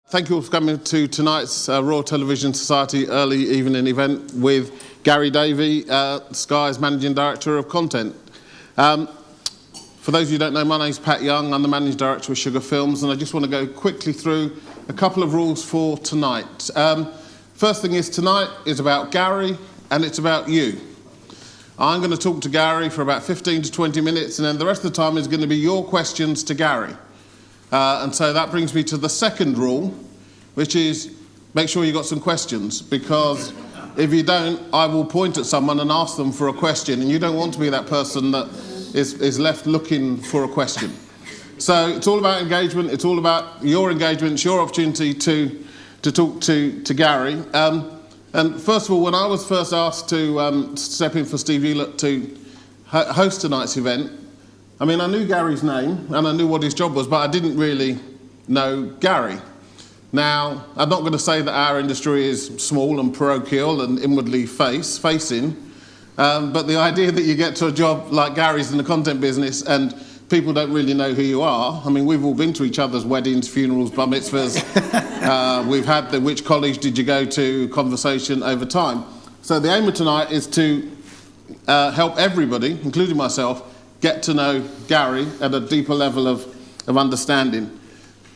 Thank you all for coming to tonight's Royal Television Society early evening event with Gary Davey, Sky's Managing Director of Content. For those of you who don't know, my name's Pat Young. I'm the Managing Director of Sugar Films, and I just want to go quickly through a couple of rules for tonight. First thing is, tonight is about Gary, and it's about you. I'm going to talk to Gary for about 15 to 20 minutes, and then the rest of the time is going to be your questions to Gary. And so that brings me to the second rule, which is make sure you've got some questions, because if you don't, I will point at someone and ask them for a question, and you don't want to be that person that is left looking for a question. So it's all about engagement, it's all about your engagement, it's your opportunity to talk to Gary. And first of all, when I was first asked to step in for Steve Hewlett to host tonight's event, I mean, I knew Gary's name and I knew what his job was, but I didn't really know Gary. Now, I'm not going to say that our industry is small and parochial and inwardly facing, but the idea that you get to a job like Gary's in the content business and people don't really know who you are. I mean, we've all been to each other's weddings, funerals, bar mitzvahs. We've had the which college did you go to conversation over time. So the aim of tonight is to help everybody, including myself, get to know Gary at a deeper level of understanding.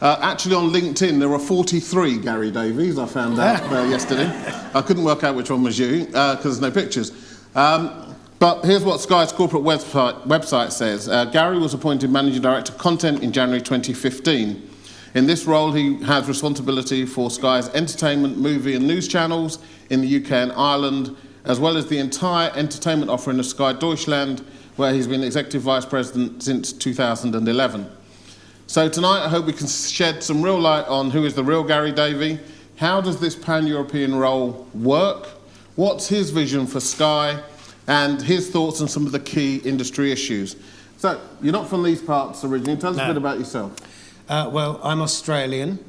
Actually on LinkedIn there are 43 Gary Davies, I found out yesterday. I couldn't work out which one was you because there's no pictures. But here's what Sky's corporate website says. Gary was appointed Managing Director Content in January 2015. In this role he has responsibility for Sky's entertainment, movie and news channels in the UK and Ireland, as well as the entire entertainment offering of Sky Deutschland, where he's been Executive Vice President since 2011. So tonight I hope we can shed some real light on who is the real Gary Davey, how does this pan-European role work, what's his vision for Sky, and his thoughts on some of the key industry issues. So, you're not from these parts originally, tell us a bit about yourself. Well, I'm Australian,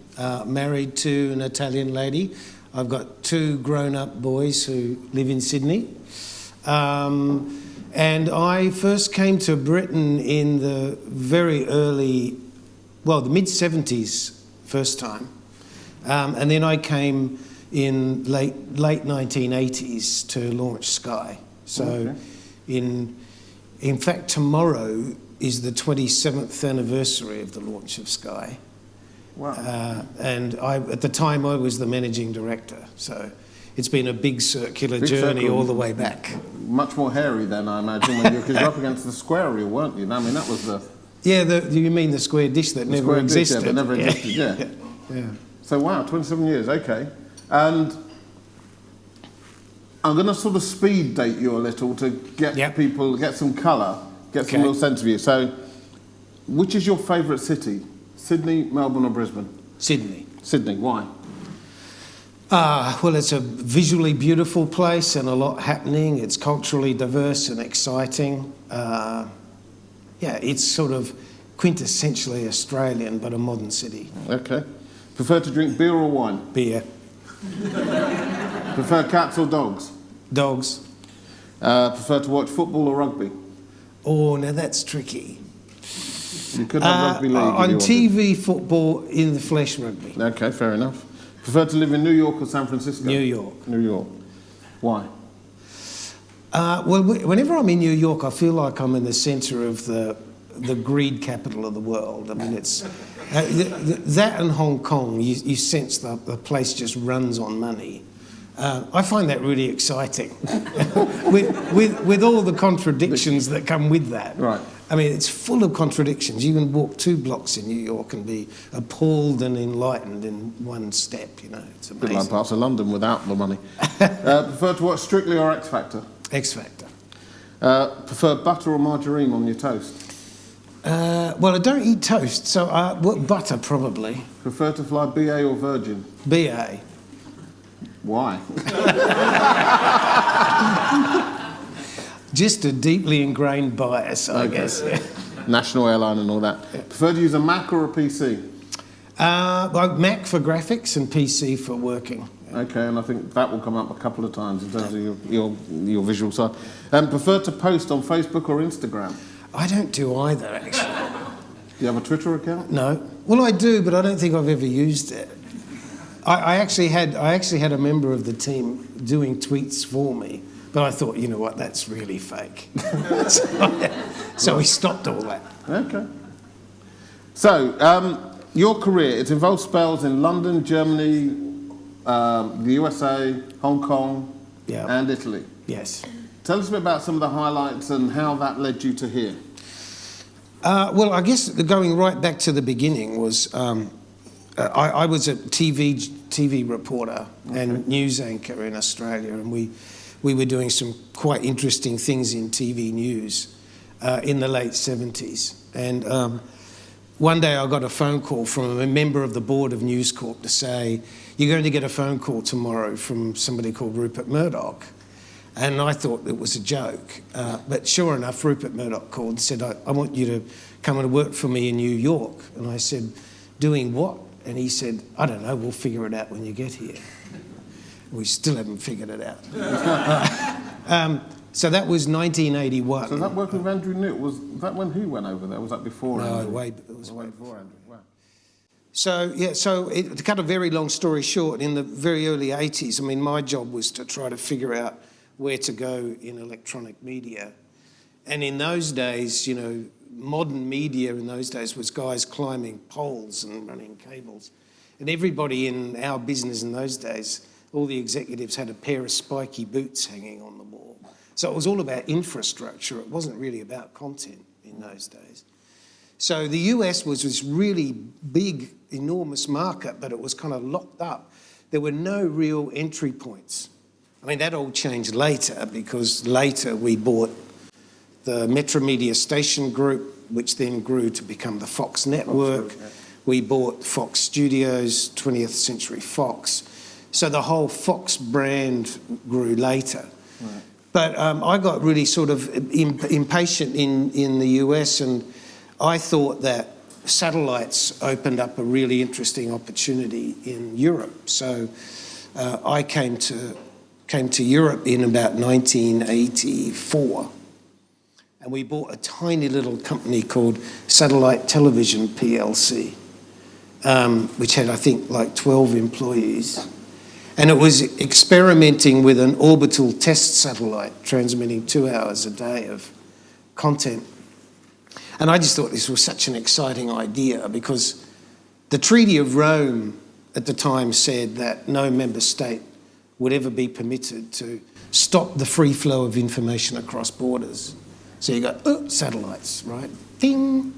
married to an Italian lady. I've got two grown-up boys who live in Sydney. And I first came to Britain in the very early, well, the mid-70s first time. And then I came in late 1980s to launch Sky. So in fact, tomorrow is the 27th anniversary of the launch of Sky. Wow. And at the time I was the managing director. So it's been a big circular journey all the way back. Much more hairy then, I imagine, because you were up against the square reel, weren't you? I mean, that was the... Yeah, you mean the square dish that never existed? Dish, yeah, that never existed, yeah. So, wow, 27 years, okay. And I'm going to sort of speed date you a little to get people, get some colour, get some real sense of you. So, which is your favourite city? Sydney, Melbourne or Brisbane? Sydney. Sydney, why? Well, it's a visually beautiful place and a lot happening. It's culturally diverse and exciting. Yeah, it's sort of quintessentially Australian, but a modern city. Okay. Prefer to drink beer or wine? Beer. Prefer cats or dogs? Dogs. Prefer to watch football or rugby? Oh, now that's tricky. You could have rugby league. On TV, football, in the flesh, rugby. Okay, fair enough. Prefer to live in New York or San Francisco? New York. New York. Why? Well, whenever I'm in New York, I feel like I'm in the centre of the greed capital of the world. I mean, it's that and Hong Kong. You sense the place just runs on money. I find that really exciting, with all the contradictions that come with that. Right. I mean, it's full of contradictions. You can walk 2 blocks in New York and be appalled and enlightened in one step, you know. It's amazing. A bit like parts of London without the money. Prefer to watch Strictly or X Factor? X Factor. Prefer butter or margarine on your toast? Well, I don't eat toast, so butter probably. Prefer to fly BA or Virgin? BA. Why? Just a deeply ingrained bias, I guess. National airline and all that. Yeah. Prefer to use a Mac or a PC? Well, Mac for graphics and PC for working. Okay, and I think that will come up a couple of times in terms of your visual side. Prefer to post on Facebook or Instagram? I don't do either, actually. Do you have a Twitter account? No. Well, I do, but I don't think I've ever used it. I actually had a member of the team doing tweets for me, but I thought, you know what, that's really fake. So we stopped all that. Okay. So, your career, it involves spells in London, Germany, the USA, Hong Kong, and Italy. Yes. Tell us a bit about some of the highlights and how that led you to here. Well, I guess going right back to the beginning was I was a TV reporter and news anchor in Australia, and we were doing some quite interesting things in TV news in the late 70s. And one day I got a phone call from a member of the board of News Corp to say, you're going to get a phone call tomorrow from somebody called Rupert Murdoch. And I thought it was a joke. But sure enough, Rupert Murdoch called and said, I want you to come and work for me in New York. And I said, doing what? And he said, I don't know, we'll figure it out when you get here. We still haven't figured it out. So that was 1981. So that working with Andrew Newt, was that when he went over there? Was that before Andrew? No, it was way before Andrew. Wow. So, to cut a very long story short, in the very early 80s, I mean, my job was to try to figure out where to go in electronic media. And in those days, you know, modern media in those days was guys climbing poles and running cables. And everybody in our business in those days, all the executives had a pair of spiky boots hanging on the wall. So it was all about infrastructure. It wasn't really about content in those days. So the US was this really big, enormous market, but it was kind of locked up. There were no real entry points. I mean, that all changed later, because later we bought the Metro Media Station Group, which then grew to become the Fox Network. We bought Fox Studios, 20th Century Fox. So the whole Fox brand grew later. Right. But I got really sort of impatient in the US, and I thought that satellites opened up a really interesting opportunity in Europe. So I came to Europe in about 1984, and we bought a tiny little company called Satellite Television PLC, which had, I think, like 12 employees. And it was experimenting with an orbital test satellite transmitting 2 hours a day of content. And I just thought this was such an exciting idea, because the Treaty of Rome at the time said that no member state would ever be permitted to stop the free flow of information across borders. So you go, satellites, right? Ding!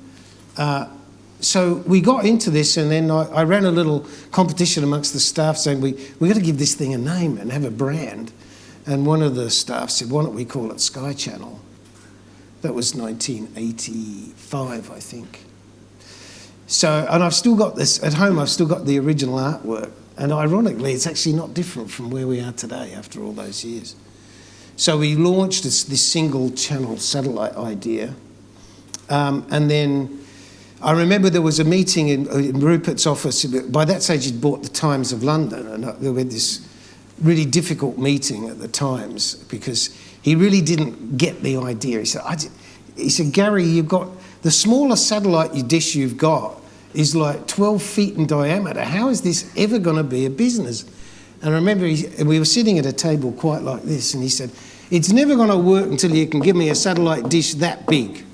So we got into this, and then I ran a little competition amongst the staff saying, we got to give this thing a name and have a brand. And one of the staff said, why don't we call it Sky Channel? That was 1985, I think. So, and I've still got this, at home I've still got the original artwork. And ironically, it's actually not different from where we are today after all those years. So we launched this single channel satellite idea. And then I remember there was a meeting in Rupert's office. By that stage, he'd bought the Times of London, and we had this really difficult meeting at the Times, because he really didn't get the idea. He said, Gary, you've got the smallest satellite dish you've got is like 12 feet in diameter. How is this ever going to be a business? And I remember we were sitting at a table quite like this, and he said, it's never going to work until you can give me a satellite dish that big.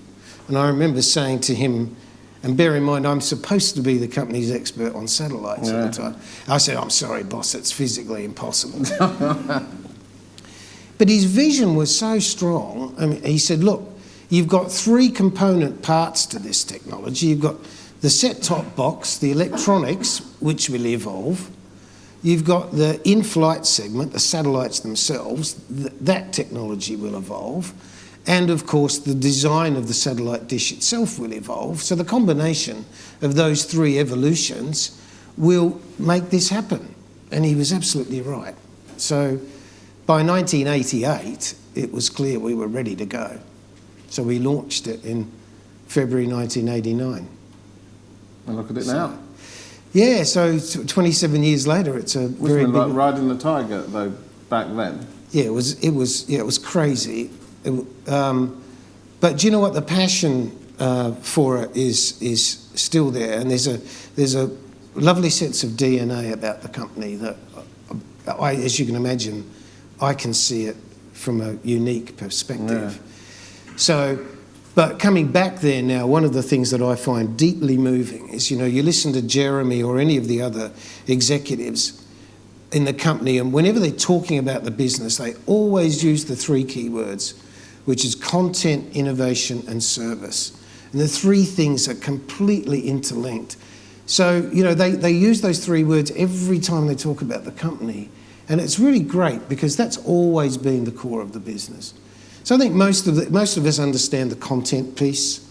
And I remember saying to him, and bear in mind, I'm supposed to be the company's expert on satellites at the time. I said, I'm sorry, boss, it's physically impossible. But his vision was so strong. I mean, he said, look, you've got 3 component parts to this technology. You've got the set-top box, the electronics, which will evolve. You've got the in-flight segment, the satellites themselves. That technology will evolve. And of course, the design of the satellite dish itself will evolve. So the combination of those 3 evolutions will make this happen. And he was absolutely right. So by 1988, it was clear we were ready to go. So we launched it in February 1989. And look at it now. Yeah, so 27 years later, it's a very big... like riding the tiger, though, back then. Yeah, it was crazy. But do you know what? The passion for it is still there, and there's a lovely sense of DNA about the company that, as you can imagine, I can see it from a unique perspective. Yeah. So, but coming back there now, one of the things that I find deeply moving is, you listen to Jeremy or any of the other executives in the company, and whenever they're talking about the business, they always use the three key words, which is content, innovation, and service. And the three things are completely interlinked. So, they use those three words every time they talk about the company. And it's really great because that's always been the core of the business. So I think most of us understand the content piece.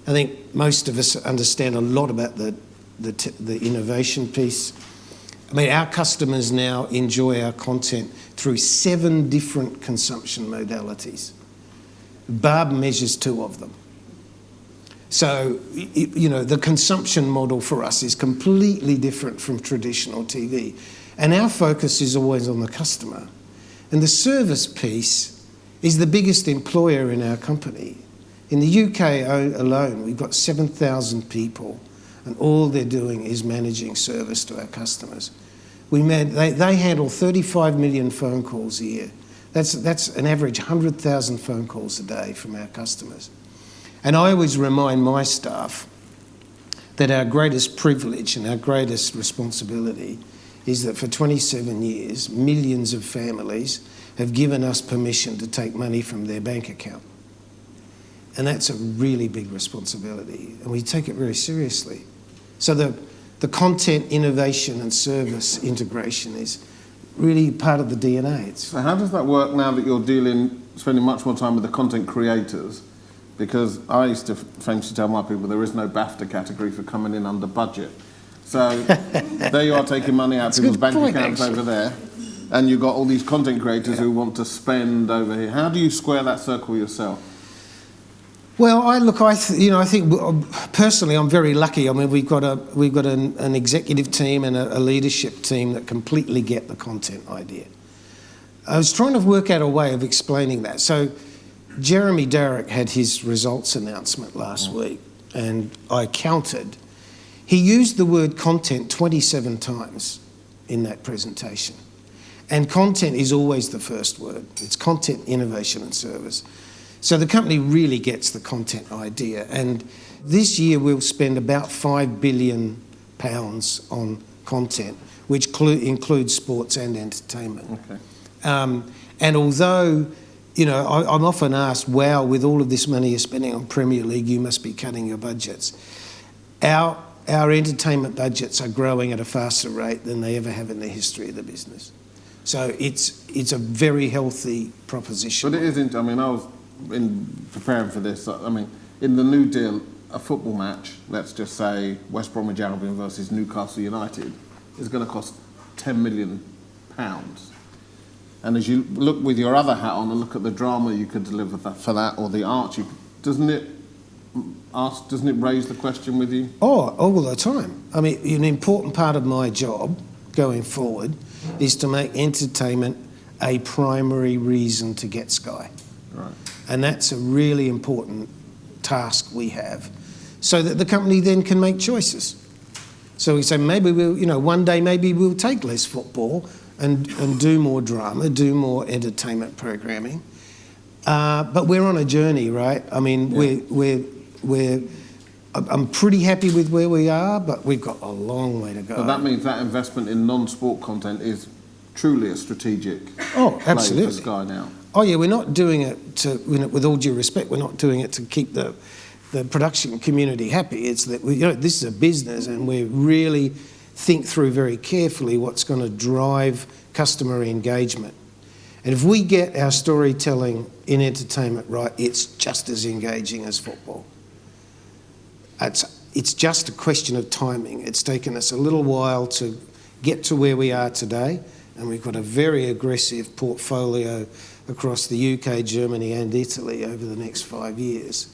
I think most of us understand a lot about the innovation piece. I mean, our customers now enjoy our content through 7 different consumption modalities. Barb measures 2 of them. So, the consumption model for us is completely different from traditional TV. And our focus is always on the customer. And the service piece is the biggest employer in our company. In the UK alone, we've got 7,000 people, and all they're doing is managing service to our customers. They handle 35 million phone calls a year. That's an average 100,000 phone calls a day from our customers. And I always remind my staff that our greatest privilege and our greatest responsibility is that for 27 years, millions of families have given us permission to take money from their bank account. And that's a really big responsibility, and we take it very seriously. So the content, innovation and service integration is really part of the DNA. So how does that work now that you're spending much more time with the content creators? Because I used to famously tell my people there is no BAFTA category for coming in under budget. So there you are taking money out of people's bank accounts over there, and you've got all these content creators who want to spend over here. How do you square that circle yourself? Well, I think personally I'm very lucky. I mean, we've got an executive team and a leadership team that completely get the content idea. I was trying to work out a way of explaining that. So Jeremy Darroch had his results announcement last week, and I counted. He used the word content 27 times in that presentation. And content is always the first word. It's content, innovation and service. So the company really gets the content idea. And this year we'll spend about £5 billion on content, which includes sports and entertainment. Okay. And although, I'm often asked, wow, with all of this money you're spending on Premier League, you must be cutting your budgets. Our entertainment budgets are growing at a faster rate than they ever have in the history of the business. So it's a very healthy proposition. But it isn't. I mean, I was in preparing for this. I mean, in the new deal, a football match, let's just say West Bromwich Albion versus Newcastle United, is going to cost £10 million. And as you look with your other hat on and look at the drama you could deliver for that, or the art, doesn't it raise the question with you? Oh, all the time. I mean, an important part of my job going forward is to make entertainment a primary reason to get Sky. Right. And that's a really important task we have, so that the company then can make choices. So we say maybe one day maybe we'll take less football and do more drama, do more entertainment programming. But we're on a journey, right? I mean, I'm pretty happy with where we are, but we've got a long way to go. So that means that investment in non-sport content is truly a strategic play for Sky now. Oh yeah, we're not doing it to, with all due respect, we're not doing it to keep the production community happy. It's that this is a business, and we really think through very carefully what's going to drive customer engagement. And if we get our storytelling in entertainment right, it's just as engaging as football. It's just a question of timing. It's taken us a little while to get to where we are today, and we've got a very aggressive portfolio across the UK, Germany and Italy over the next 5 years.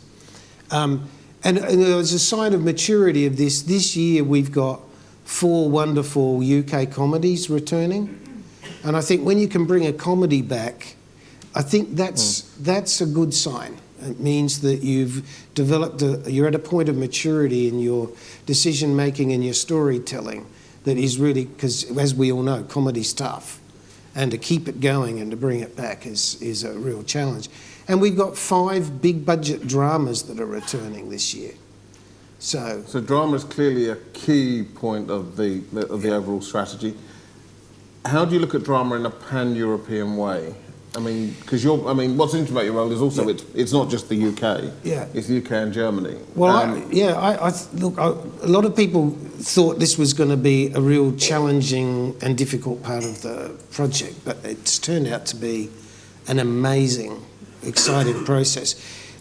And as a sign of maturity of this year we've got 4 wonderful UK comedies returning. And I think when you can bring a comedy back, I think that's a good sign. It means that you've developed, you're at a point of maturity in your decision making and your storytelling that is really, because as we all know, comedy's tough. And to keep it going and to bring it back is a real challenge. And we've got 5 big budget dramas that are returning this year. So drama is clearly a key point of the overall strategy. How do you look at drama in a pan-European way? I mean, because what's interesting about your role is also it's not just the UK. Yeah. It's the UK and Germany. Well, look, a lot of people thought this was going to be a real challenging and difficult part of the project, but it's turned out to be an amazing, exciting process.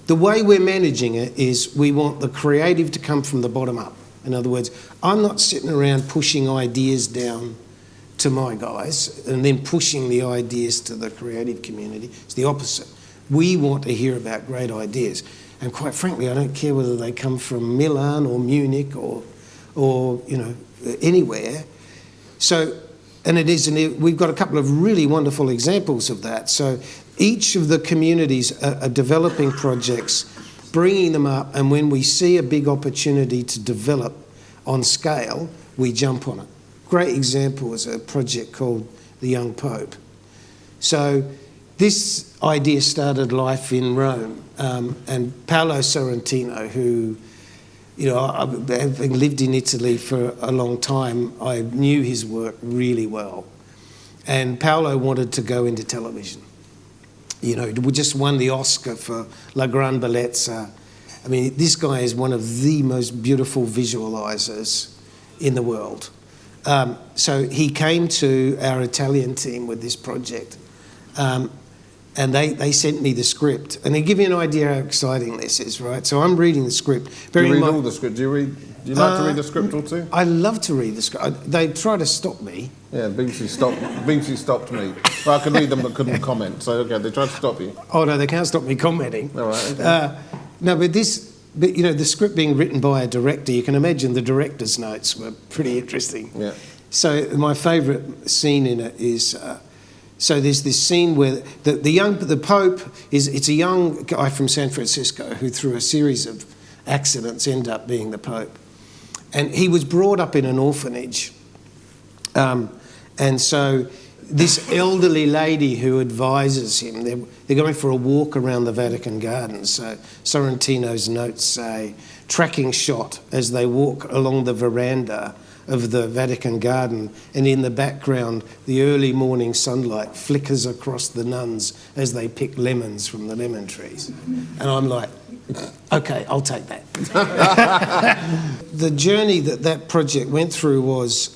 The way we're managing it is we want the creative to come from the bottom up. In other words, I'm not sitting around pushing ideas down to my guys and then pushing the ideas to the creative community. It's the opposite. We want to hear about great ideas. And quite frankly, I don't care whether they come from Milan or Munich or anywhere. So, and we've got a couple of really wonderful examples of that. So each of the communities are developing projects, bringing them up, and when we see a big opportunity to develop on scale, we jump on it. Great example is a project called The Young Pope. So this idea started life in Rome, and Paolo Sorrentino, who, having lived in Italy for a long time, I knew his work really well. And Paolo wanted to go into television. We just won the Oscar for La Gran Bellezza. I mean, this guy is one of the most beautiful visualizers in the world. So he came to our Italian team with this project, and they sent me the script. And they give you an idea how exciting this is, right? So I'm reading the script. Do you read all the script? Do you like to read the script or two? I love to read the script. They try to stop me. Yeah, BBC stopped me. Well, I could read them but couldn't comment. So okay, they tried to stop you. Oh no, they can't stop me commenting. All right. Okay. But the script being written by a director, you can imagine the director's notes were pretty interesting. Yeah. So my favourite scene in it is, so there's this scene where the Pope it's a young guy from San Francisco who through a series of accidents end up being the Pope. And he was brought up in an orphanage. And so this elderly lady who advises him, they're going for a walk around the Vatican Gardens. So Sorrentino's notes say, tracking shot as they walk along the veranda of the Vatican Garden, and in the background, the early morning sunlight flickers across the nuns as they pick lemons from the lemon trees. And I'm like, okay, I'll take that. The journey that project went through was,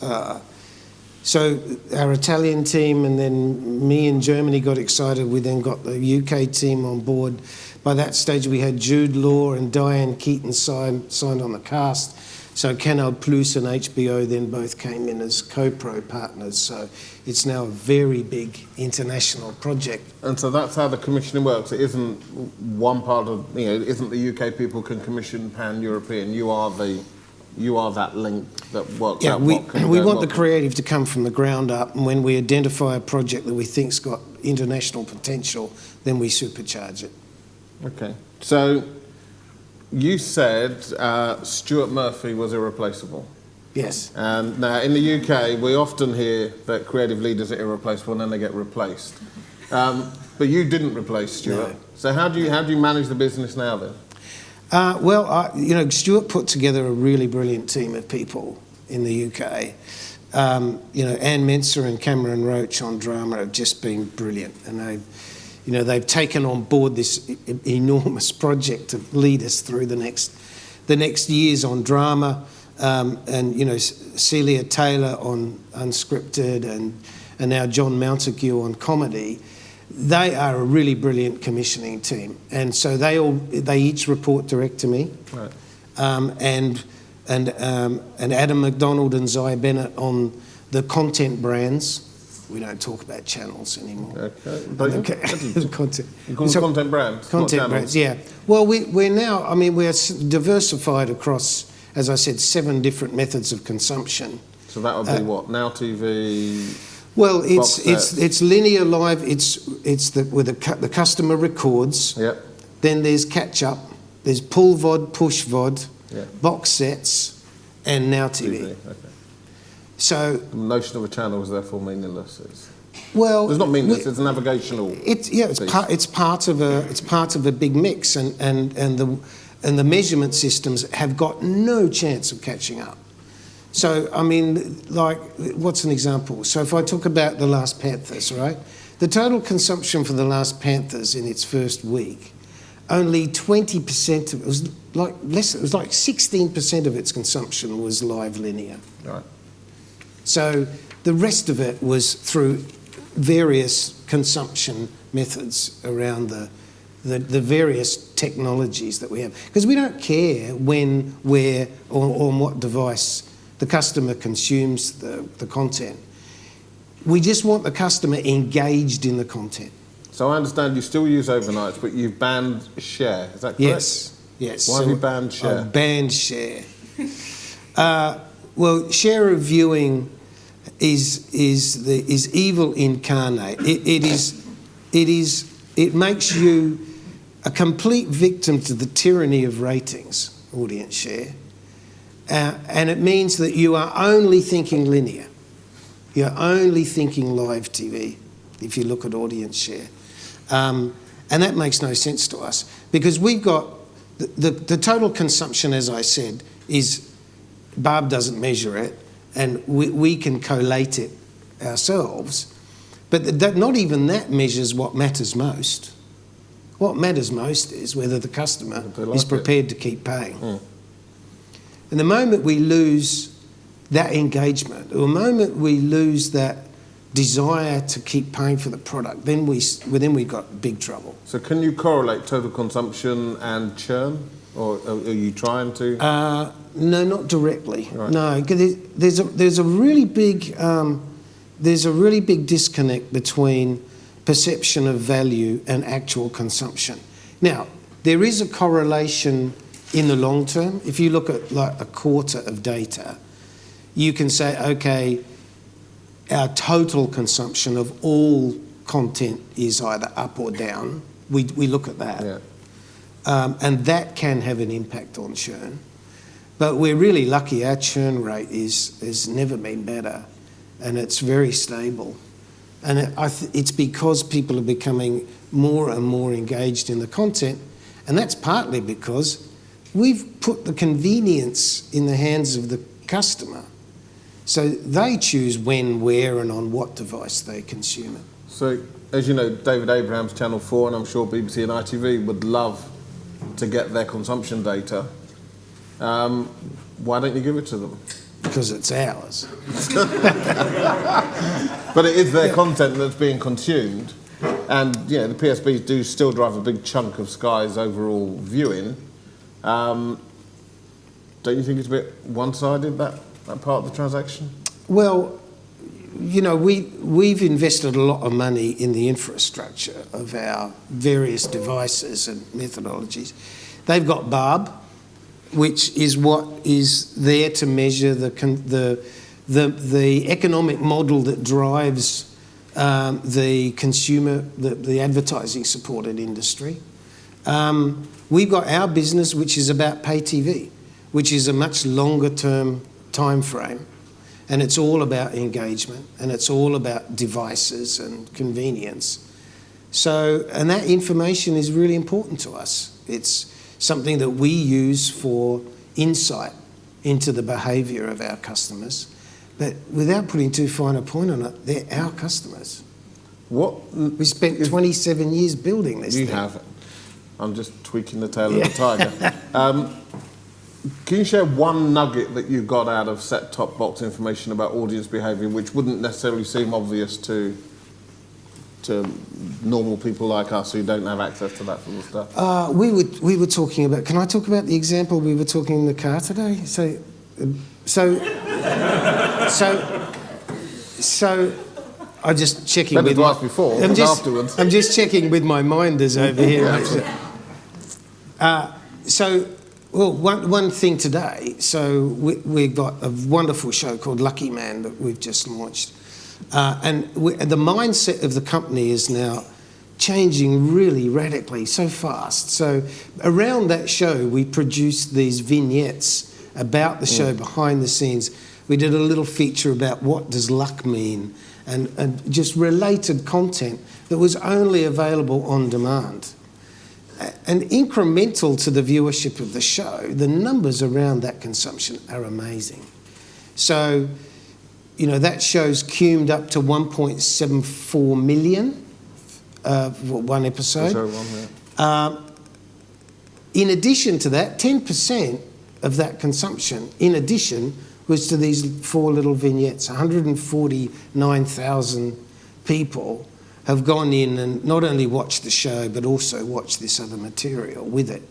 so our Italian team and then me in Germany got excited. We then got the UK team on board. By that stage, we had Jude Law and Diane Keaton signed on the cast. So Canal Plus and HBO then both came in as co-pro partners. So it's now a very big international project. And so that's how the commissioning works. It isn't one part of, it isn't the UK people can commission pan-European. You are that link that works out. We want the creative to come from the ground up, and when we identify a project that we think's got international potential, then we supercharge it. Okay. So you said Stuart Murphy was irreplaceable. Yes. And now in the UK, we often hear that creative leaders are irreplaceable and then they get replaced. But you didn't replace Stuart. No. So how do you manage the business now then? Stuart put together a really brilliant team of people in the UK. Anne Mensah and Cameron Roach on drama have just been brilliant, and they've taken on board this enormous project to lead us through the next years on drama, and Celia Taylor on unscripted, and now John Mountague on comedy. They are a really brilliant commissioning team, and so they each report direct to me, right. And Adam McDonald and Zai Bennett on the content brands. We don't talk about channels anymore. Okay, content. You call them content brands. Content brands, yeah. Well, we're now. We're diversified across, as I said, 7 different methods of consumption. So that would be what? Now TV. Well, it's linear live. It's where the customer records. Yep. then there's catch-up, there's pull VOD, push VOD, Yeah. box sets, and Now TV. Okay. So, The notion of a channel is therefore meaningless. well, It's not meaningless. It's navigational. it's piece. part of a big mix, and the measurement systems have got no chance of catching up. So, I mean, like, what's an example? So if I talk about The Last Panthers, right? The total consumption for The Last Panthers in its first week, only 20% of it was like less. It was like 16% of its consumption was live linear. Right. So the rest of it was through various consumption methods around the various technologies that we have. Because we don't care when, where, or on what device the customer consumes the content. We just want the customer engaged in the content. So I understand you still use overnights, but you've banned share. Is that correct? Yes. Why have you banned share? I've banned share. Well, share of viewing is evil incarnate. It makes you a complete victim to the tyranny of ratings, audience share, and it means that you are only thinking linear. You're only thinking live TV if you look at audience share. And that makes no sense to us because we've got the total consumption, as I said, is Barb doesn't measure it and we can collate it ourselves. But not even that measures what matters most. What matters most is whether the customer is prepared to keep paying. And the moment we lose that engagement, or the moment we lose that desire to keep paying for the product, then we've got big trouble. So can you correlate total consumption and churn, or are you trying to? No, not directly. Right. No, 'cause there's a really big disconnect between perception of value and actual consumption. Now, there is a correlation in the long term. If you look at like a quarter of data, you can say, okay, our total consumption of all content is either up or down. We look at that. Yeah. And that can have an impact on churn. But we're really lucky. Our churn rate has never been better, and it's very stable. And it's because people are becoming more and more engaged in the content, and that's partly because we've put the convenience in the hands of the customer. So they choose when, where, and on what device they consume it. So, as you know, David Abraham's Channel 4, and I'm sure BBC and ITV would love to get their consumption data. Why don't you give it to them? Because it's ours. But it is their content that's being consumed. And, yeah, the PSBs do still drive a big chunk of Sky's overall viewing. Don't you think it's a bit one-sided, that part of the transaction? Well, you know, we've invested a lot of money in the infrastructure of our various devices and methodologies. They've got Barb, which is what is there to measure the economic model that drives the consumer, the advertising supported industry. We've got our business, which is about pay TV, which is a much longer term time frame. And it's all about engagement, and it's all about devices and convenience. So, and that information is really important to us. It's something that we use for insight into the behaviour of our customers. But without putting too fine a point on it, they're our customers. We spent 27 years building this thing. You have. I'm just tweaking the tail of the tiger. Can you share one nugget that you got out of set-top box information about audience behaviour, which wouldn't necessarily seem obvious to normal people like us who don't have access to that sort of stuff? We were talking about. Can I talk about the example we were talking in the car today? So I'm just checking. Better to ask before, afterwards. I'm just checking with my minders over here. Well, one thing today, so we've got a wonderful show called Lucky Man that we've just launched. And the mindset of the company is now changing really radically, so fast. So around that show, we produced these vignettes about the show, behind the scenes. We did a little feature about what does luck mean, and just related content that was only available on demand. And incremental to the viewership of the show, the numbers around that consumption are amazing. So, you know, that show's cumed up to 1.74 million for one episode. In addition to that, 10% of that consumption, in addition, was to these 4 little vignettes. 149,000 people have gone in and not only watched the show, but also watched this other material with it.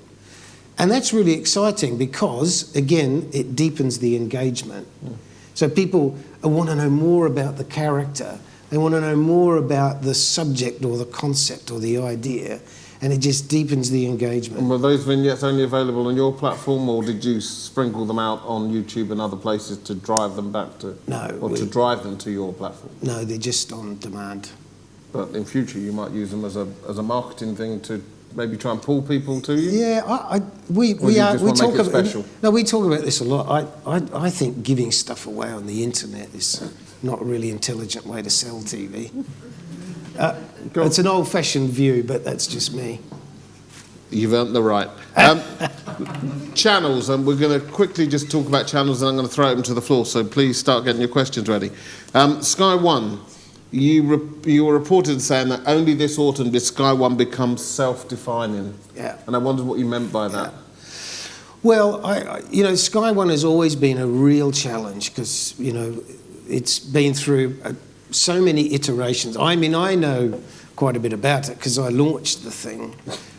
And that's really exciting because, again, it deepens the engagement. So people want to know more about the character. They want to know more about the subject or the concept or the idea, and it just deepens the engagement. And were those vignettes only available on your platform, or did you sprinkle them out on YouTube and other places to drive them back to... No. Or to drive them to your platform? No, they're just on demand. But in future, you might use them as a marketing thing to maybe try and pull people to you? Yeah, we talk about special. No, we talk about this a lot. I think giving stuff away on the internet is not a really intelligent way to sell TV. It's an old-fashioned view, but that's just me. You've earned the right. Channels, and we're going to quickly just talk about channels, and I'm going to throw them to the floor. So please start getting your questions ready. Sky One. You were reported saying that only this autumn did Sky One become self-defining. Yeah. And I wondered what you meant by that. Well, you know, Sky One has always been a real challenge because, you know, it's been through so many iterations. I mean, I know quite a bit about it because I launched the thing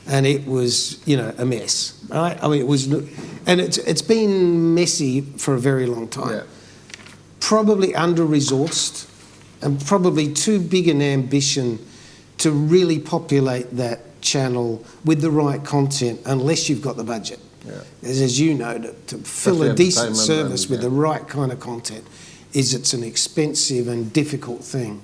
and it was, you know, a mess. Right? I mean, it was, and it's been messy for a very long time. Yeah. Probably under-resourced, and probably too big an ambition to really populate that channel with the right content unless you've got the budget. Yeah. As you know, to fill a decent service with the right kind of content it's an expensive and difficult thing.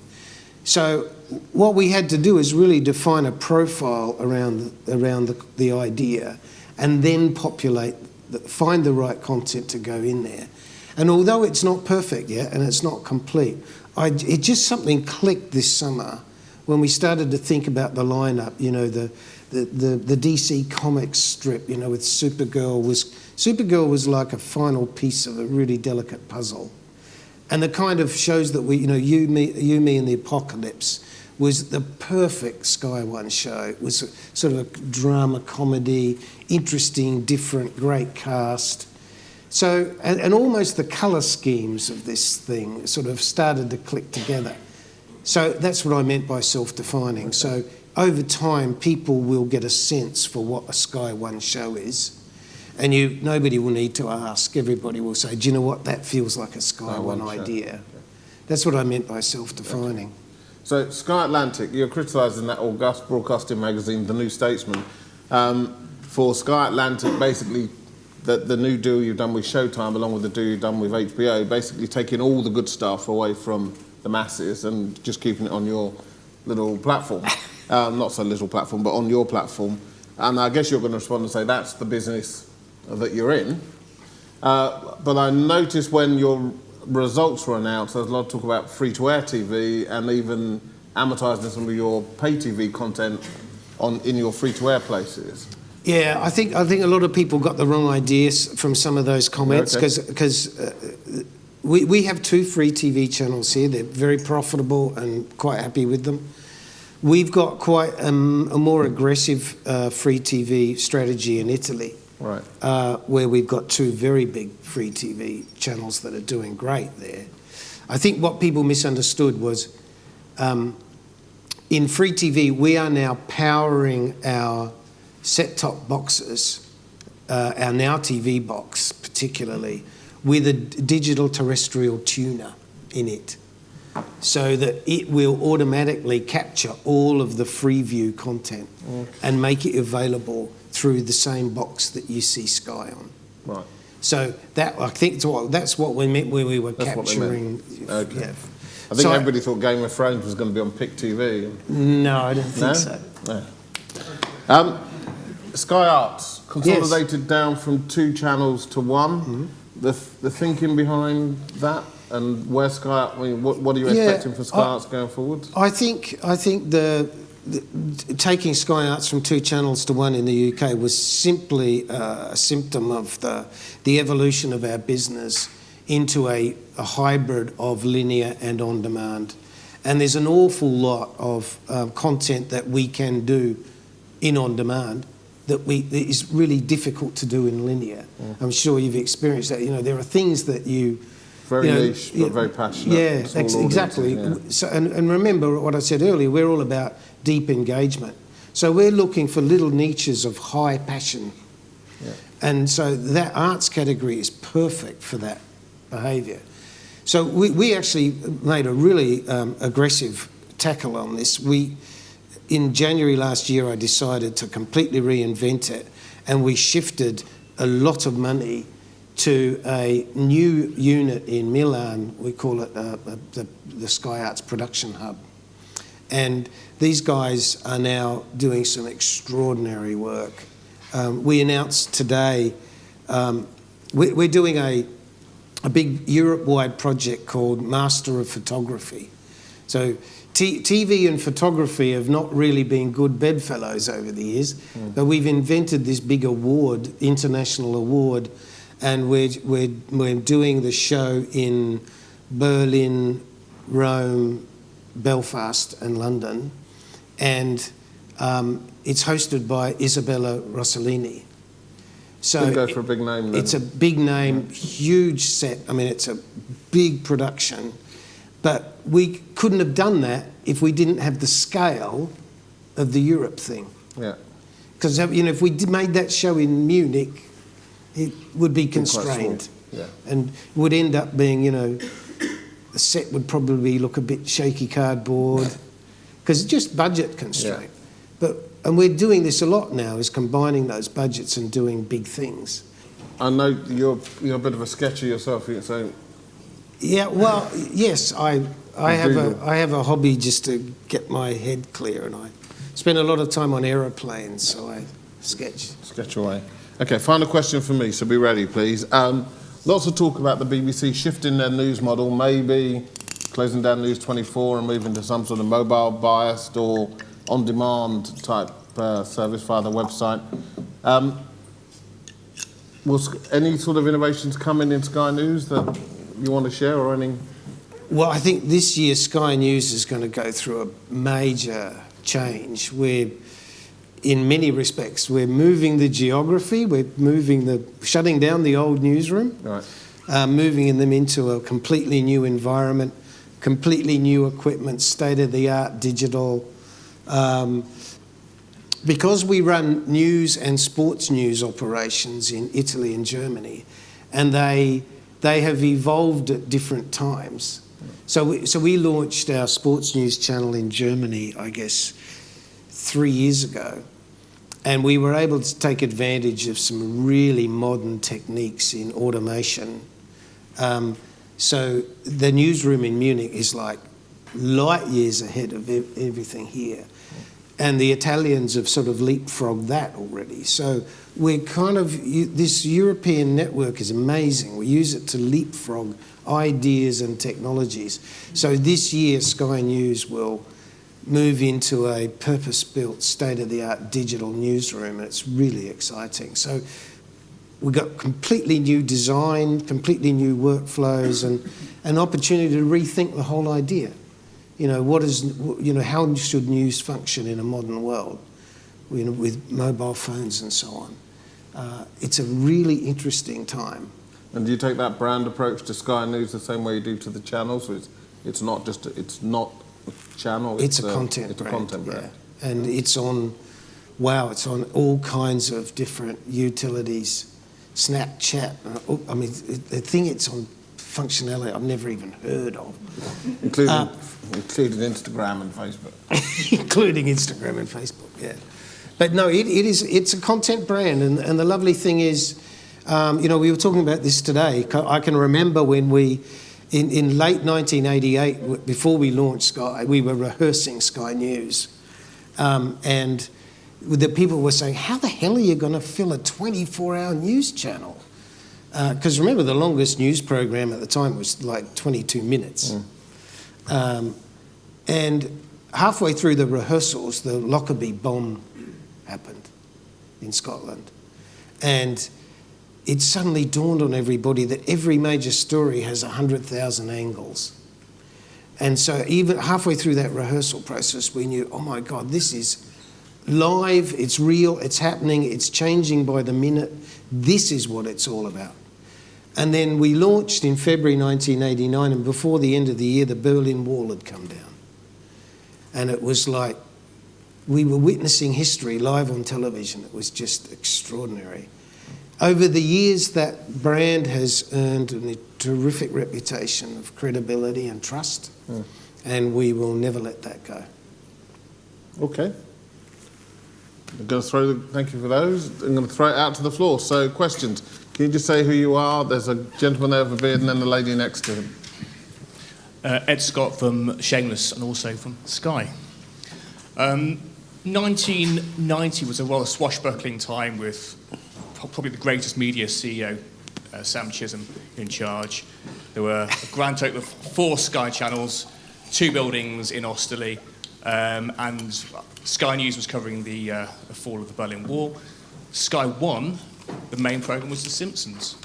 So what we had to do is really define a profile around the idea and then find the right content to go in there. And although it's not perfect yet and it's not complete, it just something clicked this summer when we started to think about the lineup. You know, the DC Comics strip, you know, with Supergirl was like a final piece of a really delicate puzzle. And the kind of shows that you, Me and the Apocalypse was the perfect Sky One show. It was sort of a drama comedy, interesting, different, great cast. So, and almost the colour schemes of this thing sort of started to click together. So that's what I meant by self-defining. So over time, people will get a sense for what a Sky One show is. And nobody will need to ask. Everybody will say, do you know what? That feels like a Sky One idea. Okay. That's what I meant by self-defining. Okay. So Sky Atlantic, you're criticising that august broadcasting magazine, The New Statesman, for Sky Atlantic, basically the new deal you've done with Showtime, along with the deal you've done with HBO, basically taking all the good stuff away from the masses and just keeping it on your little platform. Not so little platform, but on your platform. And I guess you're going to respond and say that's the business that you're in. But I noticed when your results were announced, there was a lot of talk about free-to-air TV and even amortising some of your pay TV content in your free-to-air places. Yeah, I think a lot of people got the wrong ideas from some of those comments because we have 2 free TV channels here. They're very profitable and quite happy with them. We've got quite a more aggressive free TV strategy in Italy. Right. Where we've got 2 very big free TV channels that are doing great there. I think what people misunderstood was in free TV, we are now powering our set-top boxes, our Now TV box particularly, with a digital terrestrial tuner in it, so that it will automatically capture all of the Freeview content and make it available through the same box that you see Sky on. Right. So that, I think that's what we meant when we were capturing. Okay. Yeah. I think everybody thought Game of Thrones was going to be on Pick TV. No, I don't think so. No. Sky Arts consolidated down from 2 channels to 1. Mm-hmm. The thinking behind that, and where Sky, I mean, what are you expecting for Sky Arts going forward? I think the taking Sky Arts from 2 channels to 1 in the UK was simply a symptom of the evolution of our business into a hybrid of linear and on-demand. And there's an awful lot of content that we can do in on-demand that is really difficult to do in linear. Mm. I'm sure you've experienced that. You know, there are things that you... Very niche, but very passionate. Yeah, exactly. Yeah. So, and remember what I said earlier, we're all about deep engagement. So we're looking for little niches of high passion. Yeah. And so that arts category is perfect for that behaviour. So we actually made a really aggressive tackle on this. In January last year, I decided to completely reinvent it, and we shifted a lot of money to a new unit in Milan. We call it the Sky Arts Production Hub. And these guys are now doing some extraordinary work. We announced today, we're doing a big Europe-wide project called Master of Photography. So TV and photography have not really been good bedfellows over the years, but we've invented this big award, international award, and we're doing the show in Berlin, Rome, Belfast and London, and it's hosted by Isabella Rossellini. So could go for a big name then. It's a big name, huge set. I mean, it's a big production, but we couldn't have done that if we didn't have the scale of the Europe thing. Yeah. Because if we made that show in Munich, it would be constrained. Yeah. And would end up being, the set would probably look a bit shaky cardboard, because it's just budget constraint. Yeah. And we're doing this a lot now, is combining those budgets and doing big things. I know you're a bit of a sketcher yourself, so... Yeah, well, yes, I have a hobby just to get my head clear, and I spend a lot of time on aeroplanes, so I sketch. Sketch away. Okay, final question for me, so be ready, please. Lots of talk about the BBC shifting their news model, maybe closing down News 24 and moving to some sort of mobile biased or on-demand type service via the website. Will any sort of innovations coming in Sky News that you want to share, or any? Well, I think this year Sky News is going to go through a major change. In many respects, we're moving the geography, shutting down the old newsroom, right. Moving them into a completely new environment, completely new equipment, state-of-the-art digital. Because we run news and sports news operations in Italy and Germany, and they have evolved at different times. So we launched our sports news channel in Germany, I guess, 3 years ago, and we were able to take advantage of some really modern techniques in automation. So the newsroom in Munich is like light years ahead of everything here. And the Italians have sort of leapfrogged that already. So we're this European network is amazing. We use it to leapfrog ideas and technologies. So this year, Sky News will move into a purpose-built, state-of-the-art digital newsroom, and it's really exciting. So we've got completely new design, completely new workflows, and an opportunity to rethink the whole idea. How should news function in a modern world, with mobile phones and so on? It's a really interesting time. And do you take that brand approach to Sky News the same way you do to the channels? So it's not a channel. It's a content brand. It's a content brand. Yeah. And it's on all kinds of different utilities. Snapchat. I mean, the thing it's on functionality I've never even heard of. Including Instagram and Facebook. Including Instagram and Facebook, yeah. But no, it's a content brand, and the lovely thing is, we were talking about this today. I can remember when we in late 1988, before we launched Sky, we were rehearsing Sky News. And the people were saying, how the hell are you going to fill a 24-hour news channel? Because remember, the longest news program at the time was like 22 minutes. And halfway through the rehearsals, the Lockerbie bomb happened in Scotland. And it suddenly dawned on everybody that every major story has 100,000 angles. And so even halfway through that rehearsal process, we knew, oh my God, this is live, it's real, it's happening, it's changing by the minute. This is what it's all about. And then we launched in February 1989, and before the end of the year, the Berlin Wall had come down. And it was like we were witnessing history live on television. It was just extraordinary. Over the years, that brand has earned a terrific reputation of credibility and trust, and we will never let that go. Okay. I'm going to thank you for those. I'm going to throw it out to the floor. So, questions. Can you just say who you are? There's a gentleman there with a beard and then the lady next to him. Ed Scott from Shameless and also from Sky. 1990 was a rather swashbuckling time with probably the greatest media CEO, Sam Chisholm, in charge. There were a grand total of 4 Sky channels, 2 buildings in Osterley, and Sky News was covering the fall of the Berlin Wall. Sky One, the main programme, was The Simpsons.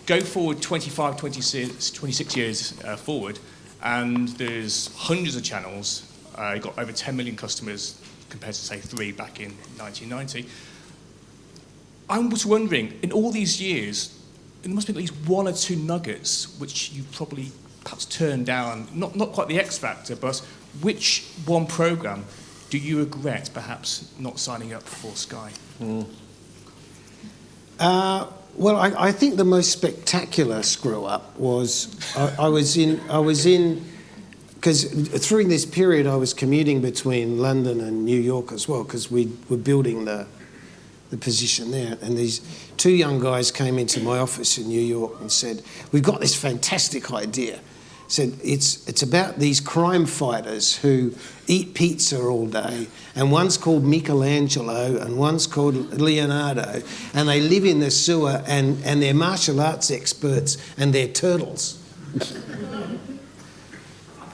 Go forward 26 years forward, and there's hundreds of channels. You've got over 10 million customers compared to, say, 3 back in 1990. I was wondering, in all these years, there must be at least 1 or 2 nuggets which you probably perhaps turned down, not quite the X Factor, but which one programme do you regret perhaps not signing up for Sky? Well, I think the most spectacular screw-up was I was in, because through this period I was commuting between London and New York as well, because we were building the position there, and these 2 young guys came into my office in New York and said, we've got this fantastic idea. Said it's about these crime fighters who eat pizza all day, and one's called Michelangelo and one's called Leonardo, and they live in the sewer, and they're martial arts experts and they're turtles.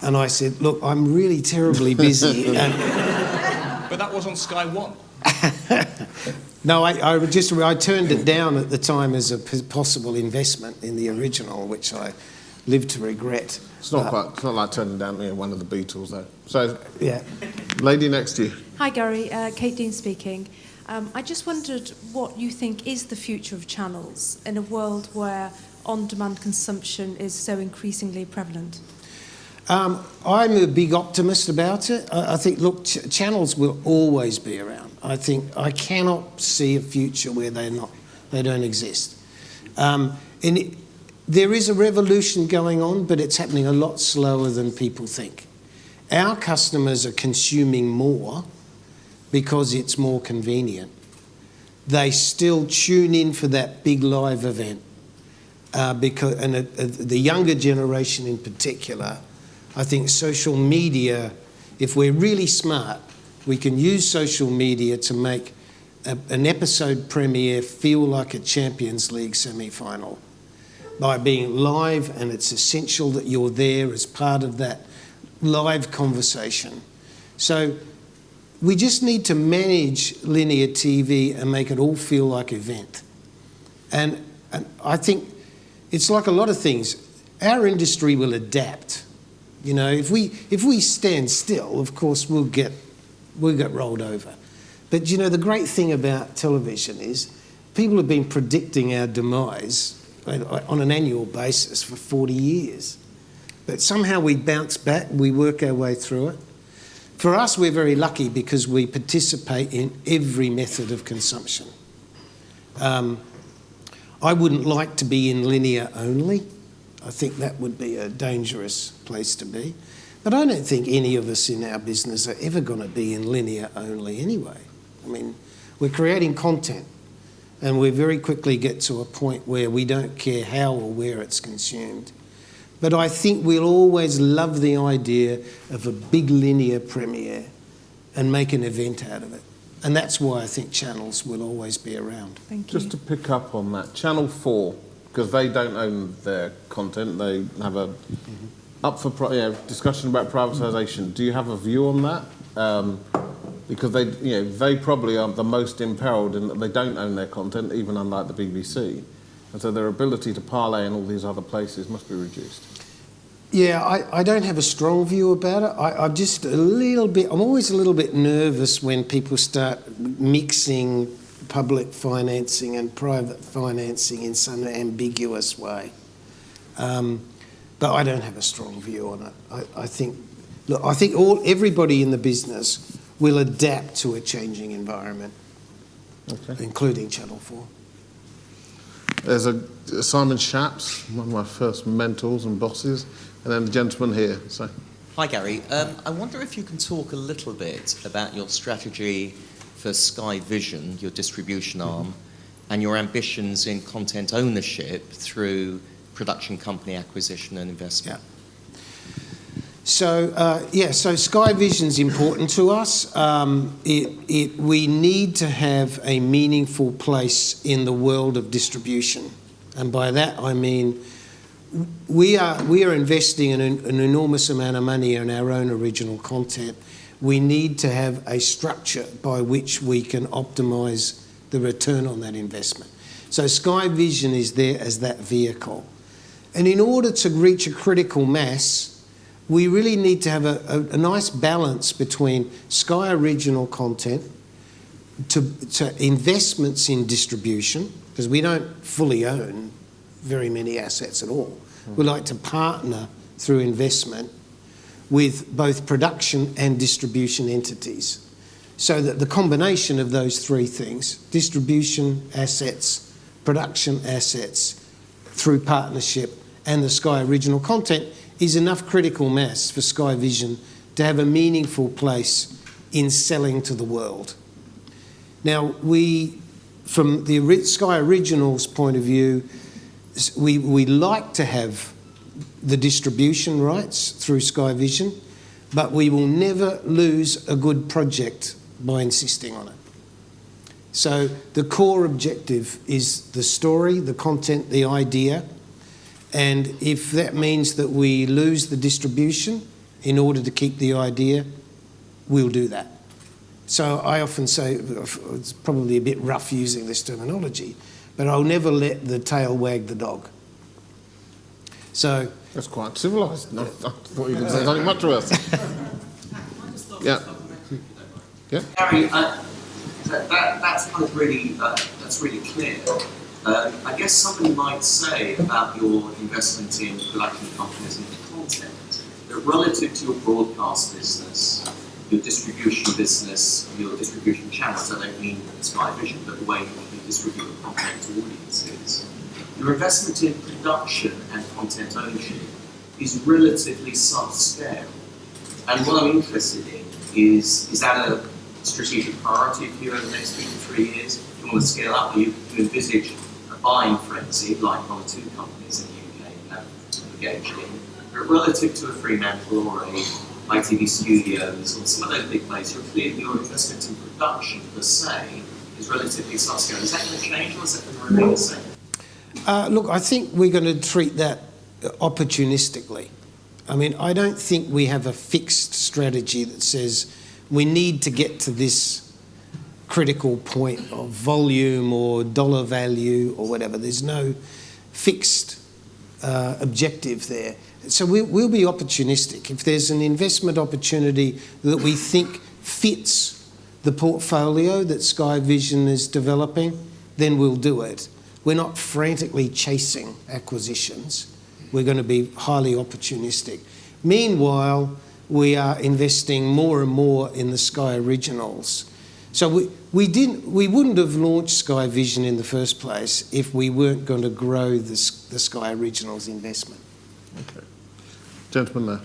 And I said, look, I'm really terribly busy. But that was on Sky One. No, I turned it down at the time as a possible investment in the original, which I live to regret. It's not like turning down one of the Beatles, though. So, yeah. Lady next to you. Hi, Gary. Kate Dean speaking. I just wondered what you think is the future of channels in a world where on-demand consumption is so increasingly prevalent. I'm a big optimist about it. I think, look, channels will always be around. I cannot see a future where they don't exist. There is a revolution going on, but it's happening a lot slower than people think. Our customers are consuming more because it's more convenient. They still tune in for that big live event, the younger generation in particular. I think social media, if we're really smart, we can use social media to make an episode premiere feel like a Champions League semi-final by being live, and it's essential that you're there as part of that live conversation. So we just need to manage linear TV and make it all feel like an event. And I think it's like a lot of things. Our industry will adapt. You know, if we stand still, of course we'll get rolled over. But you know, the great thing about television is people have been predicting our demise on an annual basis for 40 years. But somehow we bounce back, we work our way through it. For us, we're very lucky because we participate in every method of consumption. I wouldn't like to be in linear only. I think that would be a dangerous place to be. But I don't think any of us in our business are ever going to be in linear only anyway. I mean, we're creating content, and we very quickly get to a point where we don't care how or where it's consumed. But I think we'll always love the idea of a big linear premiere and make an event out of it. And that's why I think channels will always be around. Thank you. Just to pick up on that, Channel 4, because they don't own their content, they have a up for discussion about privatisation. Do you have a view on that? Because they probably are the most imperilled in that they don't own their content, even unlike the BBC. And so their ability to parlay in all these other places must be reduced. Yeah, I don't have a strong view about it. I'm just a little bit, I'm always a little bit nervous when people start mixing public financing and private financing in some ambiguous way. But I don't have a strong view on it. I think everybody in the business will adapt to a changing environment, including Channel 4. There's a Simon Shapps, one of my first mentors and bosses, and then the gentleman here. So, hi Gary. I wonder if you can talk a little bit about your strategy for Sky Vision, your distribution arm, and your ambitions in content ownership through production company acquisition and investment. Yeah. So Sky Vision's important to us. We need to have a meaningful place in the world of distribution, and by that I mean we are investing an enormous amount of money in our own original content. We need to have a structure by which we can optimise the return on that investment. So Sky Vision is there as that vehicle, and in order to reach a critical mass, we really need to have a nice balance between Sky original content to investments in distribution, because we don't fully own very many assets at all. We like to partner through investment with both production and distribution entities, so that the combination of those three things, distribution assets, production assets, through partnership and the Sky original content, is enough critical mass for Sky Vision to have a meaningful place in selling to the world. Now, from the Sky Originals point of view, we like to have the distribution rights through Sky Vision, but we will never lose a good project by insisting on it. So the core objective is the story, the content, the idea, and if that means that we lose the distribution in order to keep the idea, we'll do that. So I often say, it's probably a bit rough using this terminology, but I'll never let the tail wag the dog. So that's quite civilised. No, I thought you were going to say something much worse. Yeah. Yeah. Gary, that's kind of really that's really clear. I guess somebody might say about your investment in production companies and content that relative to your broadcast business, your distribution business, your distribution channels, I don't mean Sky Vision, but the way you distribute your content to audiences, your investment in production and content ownership is relatively subscale. And what I'm interested in is that a strategic priority for you over the next 2 to 3 years? If you want to scale up, you envisage a buying frenzy like one or two companies in the UK have engaged in, but relative to a Fremantle or a ITV Studios or some of those big players, your investment in production per se is relatively subscale. Is that going to change or is that going to remain the same? Look, I think we're going to treat that opportunistically. I mean, I don't think we have a fixed strategy that says we need to get to this critical point of volume or dollar value or whatever. There's no fixed objective there. So we'll be opportunistic. If there's an investment opportunity that we think fits the portfolio that Sky Vision is developing, then we'll do it. We're not frantically chasing acquisitions. We're going to be highly opportunistic. Meanwhile, we are investing more and more in the Sky Originals. So we wouldn't have launched Sky Vision in the first place if we weren't going to grow the Sky Originals investment. Okay. Gentleman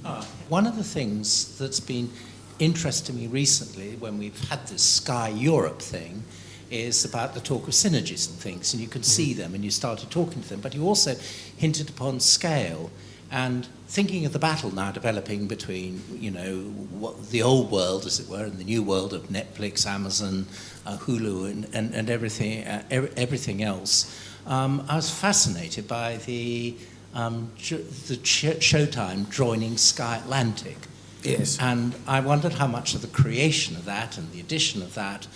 there. One of the things that's been interesting me recently when we've had this Sky Europe thing is about the talk of synergies and things, and you could see them and you started talking to them, but you also hinted upon scale and thinking of the battle now developing between, you know, what the old world, as it were, and the new world of Netflix, Amazon, Hulu, and everything else. I was fascinated by the Showtime joining Sky Atlantic. Yes. And I wondered how much of the creation of that and the addition of that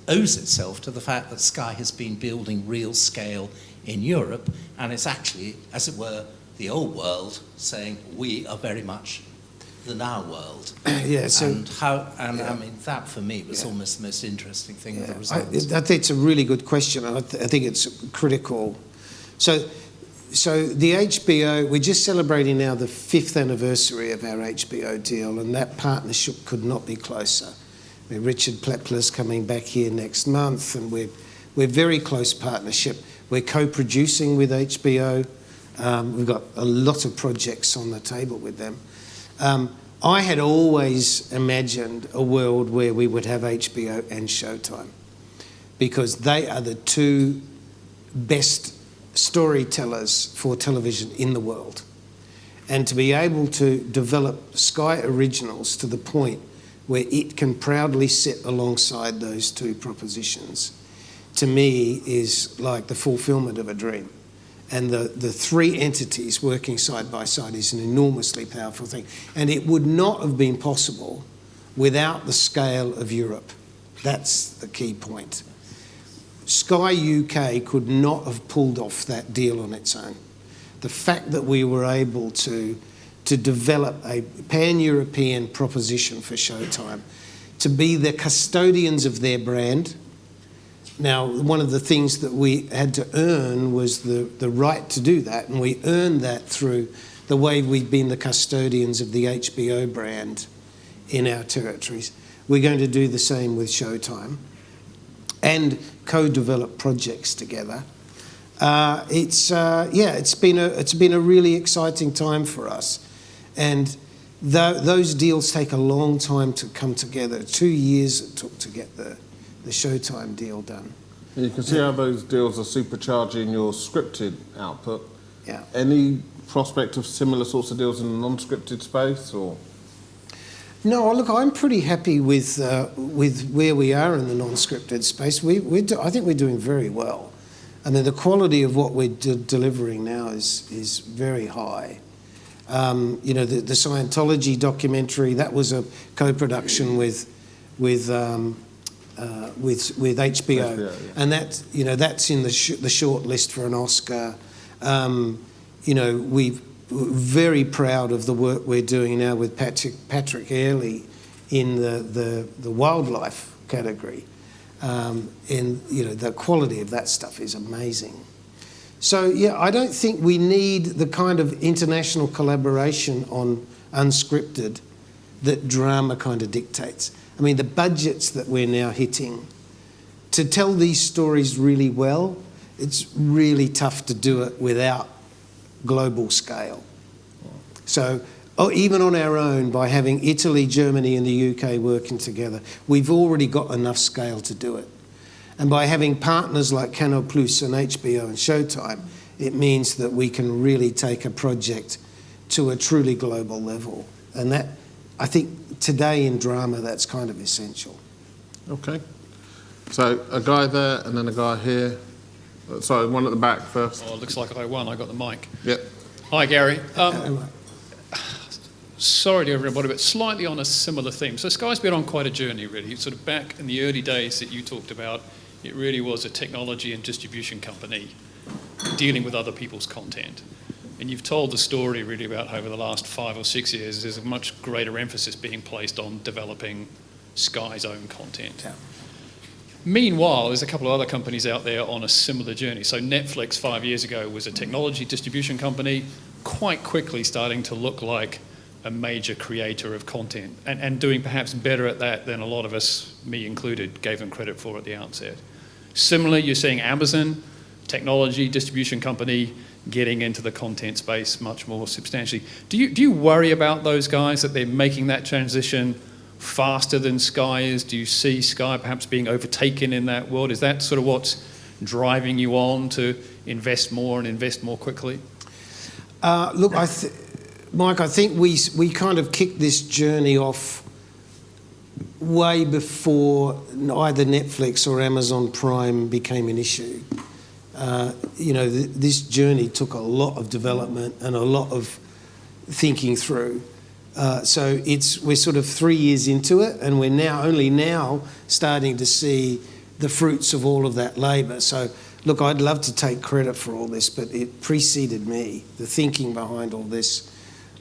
owes itself to the fact that Sky has been building real scale in Europe, and it's actually, as it were, the old world saying we are very much the now world. Yeah, so, I mean, that for me was almost the most interesting thing of the results. I think it's a really good question, and I think it's critical. So the HBO, we're just celebrating now the 5th anniversary of our HBO deal, and that partnership could not be closer. I mean, Richard Plepler's coming back here next month, and we're very close partnership. We're co-producing with HBO. We've got a lot of projects on the table with them. I had always imagined a world where we would have HBO and Showtime, because they are the two best storytellers for television in the world. And to be able to develop Sky Originals to the point where it can proudly sit alongside those two propositions, to me is like the fulfillment of a dream. And the three entities working side by side is an enormously powerful thing. And it would not have been possible without the scale of Europe. That's the key point. Sky UK could not have pulled off that deal on its own. The fact that we were able to develop a pan-European proposition for Showtime, to be the custodians of their brand. Now, one of the things that we had to earn was the right to do that, and we earned that through the way we've been the custodians of the HBO brand in our territories. We're going to do the same with Showtime and co-develop projects together. It's been a really exciting time for us, and those deals take a long time to come together. 2 years it took to get the Showtime deal done. You can see how those deals are supercharging your scripted output. Yeah. Any prospect of similar sorts of deals in the non-scripted space, or? No, look, I'm pretty happy with where we are in the non-scripted space. I think we're doing very well. I mean, the quality of what we're delivering now is very high. You know, the Scientology documentary, that was a co-production with HBO, yeah. and that's in the short list for an Oscar. You know, we're very proud of the work we're doing now with Patrick Airley in the wildlife category. And you know, the quality of that stuff is amazing. So yeah, I don't think we need the kind of international collaboration on unscripted that drama kind of dictates. I mean, the budgets that we're now hitting, to tell these stories really well, it's really tough to do it without global scale. So even on our own, by having Italy, Germany and the UK working together, we've already got enough scale to do it. And by having partners like Canal Plus and HBO and Showtime, it means that we can really take a project to a truly global level. And that, I think, today in drama, that's kind of essential. Okay. So a guy there and then a guy here. Sorry, one at the back first. Oh, it looks like I won. I got the mic. Yep. Hi, Gary. Sorry to everybody, but slightly on a similar theme. So Sky's been on quite a journey, really. Sort of back in the early days that you talked about, it really was a technology and distribution company dealing with other people's content. And you've told the story really about how over the last 5 or 6 years, there's a much greater emphasis being placed on developing Sky's own content. Yeah. Meanwhile, there's a couple of other companies out there on a similar journey. So Netflix 5 years ago was a technology distribution company, quite quickly starting to look like a major creator of content and doing perhaps better at that than a lot of us, me included, gave them credit for at the outset. Similarly, you're seeing Amazon, technology distribution company, getting into the content space much more substantially. Do you worry about those guys, that they're making that transition, faster than Sky is? Do you see Sky perhaps being overtaken in that world? Is that sort of what's driving you on to invest more and invest more quickly? Look, Mike, I think we kind of kicked this journey off way before either Netflix or Amazon Prime became an issue. This journey took a lot of development and a lot of thinking through. So we're sort of 3 years into it, and we're only now starting to see the fruits of all of that labour. So, look, I'd love to take credit for all this, but it preceded me. The thinking behind all this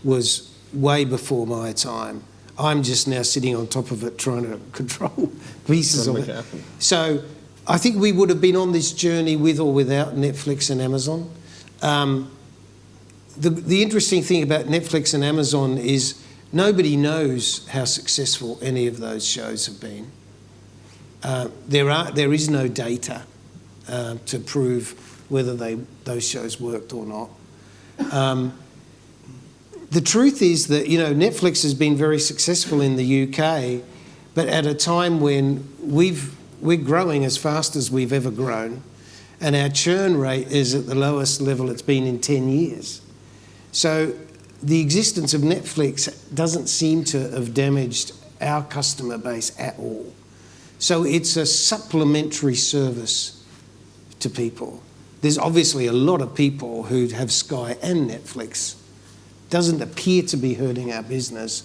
was way before my time. I'm just now sitting on top of it trying to control pieces of it. So I think we would have been on this journey with or without Netflix and Amazon. The interesting thing about Netflix and Amazon is nobody knows how successful any of those shows have been. There is no data to prove whether those shows worked or not. The truth is that Netflix has been very successful in the UK, but at a time when we're growing as fast as we've ever grown, and our churn rate is at the lowest level it's been in 10 years. So the existence of Netflix doesn't seem to have damaged our customer base at all. So it's a supplementary service to people. There's obviously a lot of people who have Sky and Netflix. Doesn't appear to be hurting our business.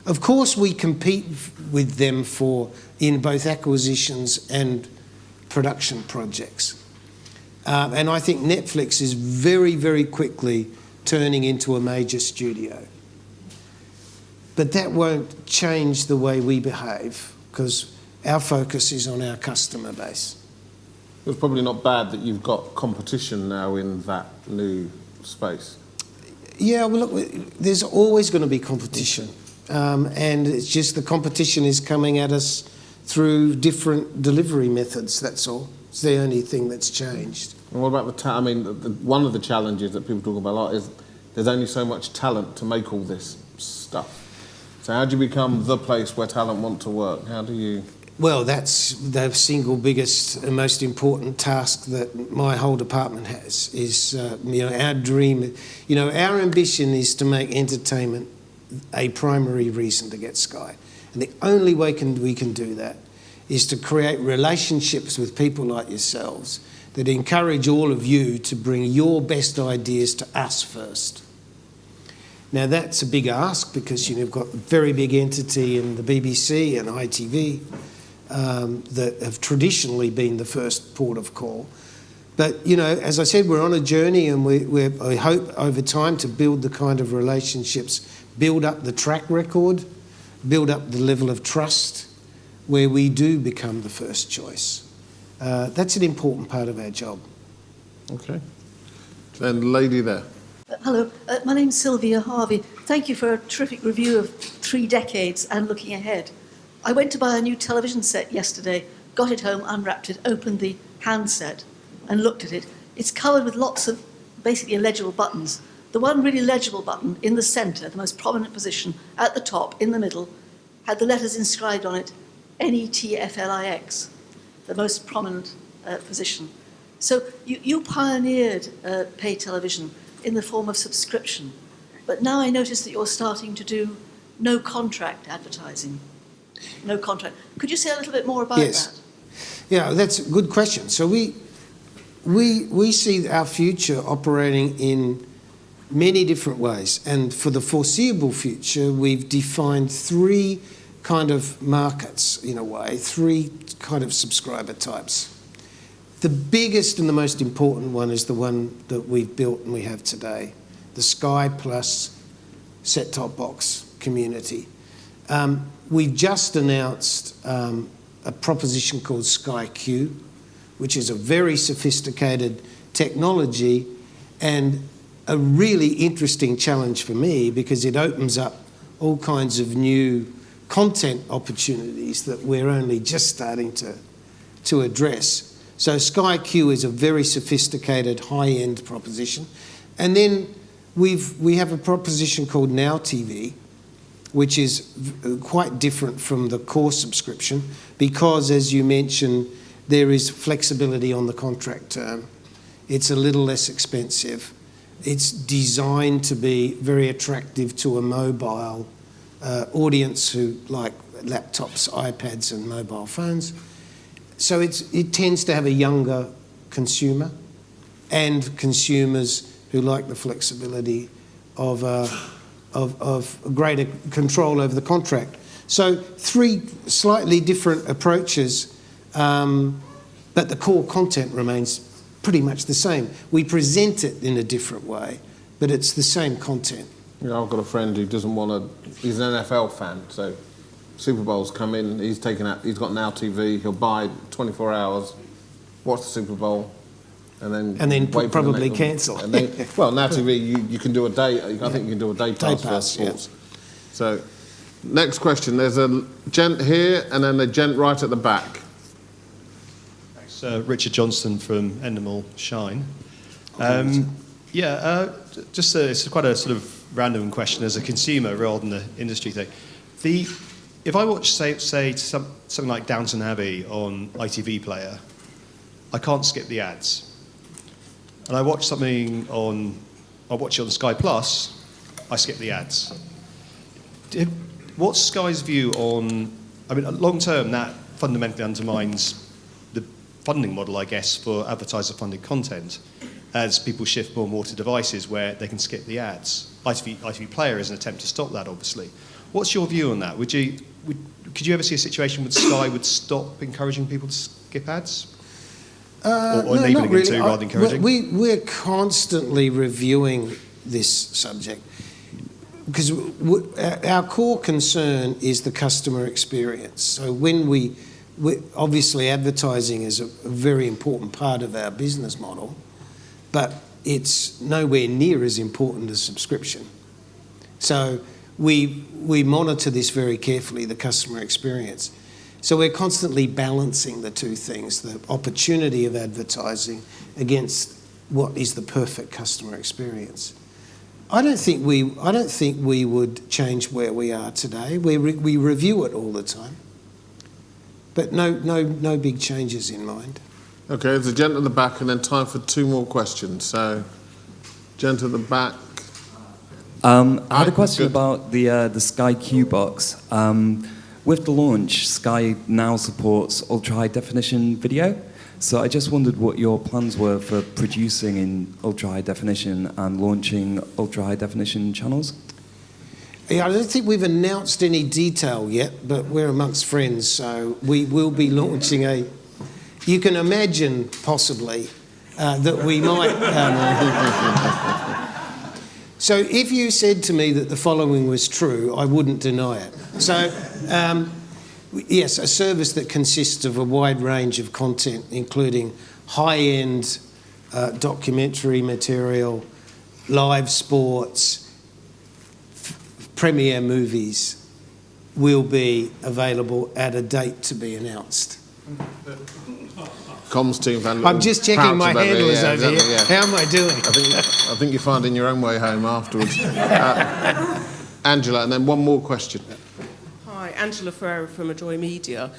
Of course, we compete with them in both acquisitions and production projects. And I think Netflix is very, very quickly turning into a major studio. But that won't change the way we behave, because our focus is on our customer base. It's probably not bad that you've got competition now in that new space. Yeah, well, look, there's always going to be competition. And it's just the competition is coming at us through different delivery methods, that's all. It's the only thing that's changed. And what about one of the challenges that people talk about a lot is there's only so much talent to make all this stuff. So how do you become the place where talent want to work? How do you... Well, that's the single biggest and most important task that my whole department has, is, our dream. Our ambition is to make entertainment a primary reason to get Sky. And the only way we can do that is to create relationships with people like yourselves that encourage all of you to bring your best ideas to us first. Now, that's a big ask because you've got a very big entity in the BBC and ITV that have traditionally been the first port of call. But, as I said, we're on a journey, and I hope over time to build the kind of relationships, build up the track record, build up the level of trust where we do become the first choice. That's an important part of our job. Okay. Then lady there. Hello, my name's Sylvia Harvey. Thank you for a terrific review of 3 decades and looking ahead. I went to buy a new television set yesterday, got it home, unwrapped it, opened the handset and looked at it. It's covered with lots of basically illegible buttons. The one really legible button in the centre, the most prominent position, at the top, in the middle, had the letters inscribed on it, NETFLIX, the most prominent position. So you pioneered pay television in the form of subscription, but now I notice that you're starting to do no contract advertising. No contract. Could you say a little bit more about that? Yeah, that's a good question. So we see our future operating in many different ways, and for the foreseeable future, we've defined 3 kind of markets, in a way, 3 kind of subscriber types. The biggest and the most important one is the one that we've built and we have today, the Sky Plus set-top box community. We've just announced a proposition called Sky Q, which is a very sophisticated technology and a really interesting challenge for me because it opens up all kinds of new content opportunities that we're only just starting to address. So Sky Q is a very sophisticated, high-end proposition. And then we have a proposition called Now TV, which is quite different from the core subscription because, as you mentioned, there is flexibility on the contract term. It's a little less expensive. It's designed to be very attractive to a mobile audience who like laptops, iPads and mobile phones. So it tends to have a younger consumer and consumers who like the flexibility of greater control over the contract. So 3 slightly different approaches, but the core content remains pretty much the same. We present it in a different way, but it's the same content. Yeah, I've got a friend who doesn't want to. He's an NFL fan, so Super Bowl's come in. He's got Now TV. He'll buy 24 hours, watch the Super Bowl, and then wait for probably the cancel. And then, well, Now TV, you can do a day. I think you can do a day pass for sports. Yeah. So, next question. There's a gent here, and then a gent right at the back. Thanks, Richard Johnston from Endemol Shine. It's quite a sort of random question as a consumer rather than the industry thing. If I watch, say something like Downton Abbey on ITV Player, I can't skip the ads. And I watch it on Sky Plus, I skip the ads. What's Sky's view on? I mean, long term, that fundamentally undermines the funding model, I guess, for advertiser-funded content, as people shift more and more to devices where they can skip the ads. ITV Player is an attempt to stop that, obviously. What's your view on that? Could you ever see a situation where Sky would stop encouraging people to skip ads? Or enabling them to rather than encouraging? We're constantly reviewing this subject because our core concern is the customer experience. So when obviously advertising is a very important part of our business model, but it's nowhere near as important as subscription. So we monitor this very carefully, the customer experience. So we're constantly balancing the two things, the opportunity of advertising against what is the perfect customer experience. I don't think we would change where we are today. We review it all the time, but no big changes in mind. Okay, there's a gent at the back, and then time for 2 more questions. So, gent at the back. I had a question about the Sky Q box. With the launch, Sky now supports ultra-high definition video. So I just wondered what your plans were for producing in ultra-high definition and launching ultra-high definition channels. Yeah, I don't think we've announced any detail yet, but we're amongst friends, so we will be launching a... You can imagine, possibly, that we might... So if you said to me that the following was true, I wouldn't deny it. So, yes, a service that consists of a wide range of content, including high-end documentary material, live sports, premiere movies, will be available at a date to be announced. Comms team. I'm just checking my handlers over here. Yeah. How am I doing? I think you're finding your own way home afterwards. Angela, and then one more question. Hi, Angela Ferreira from Ajoy Media.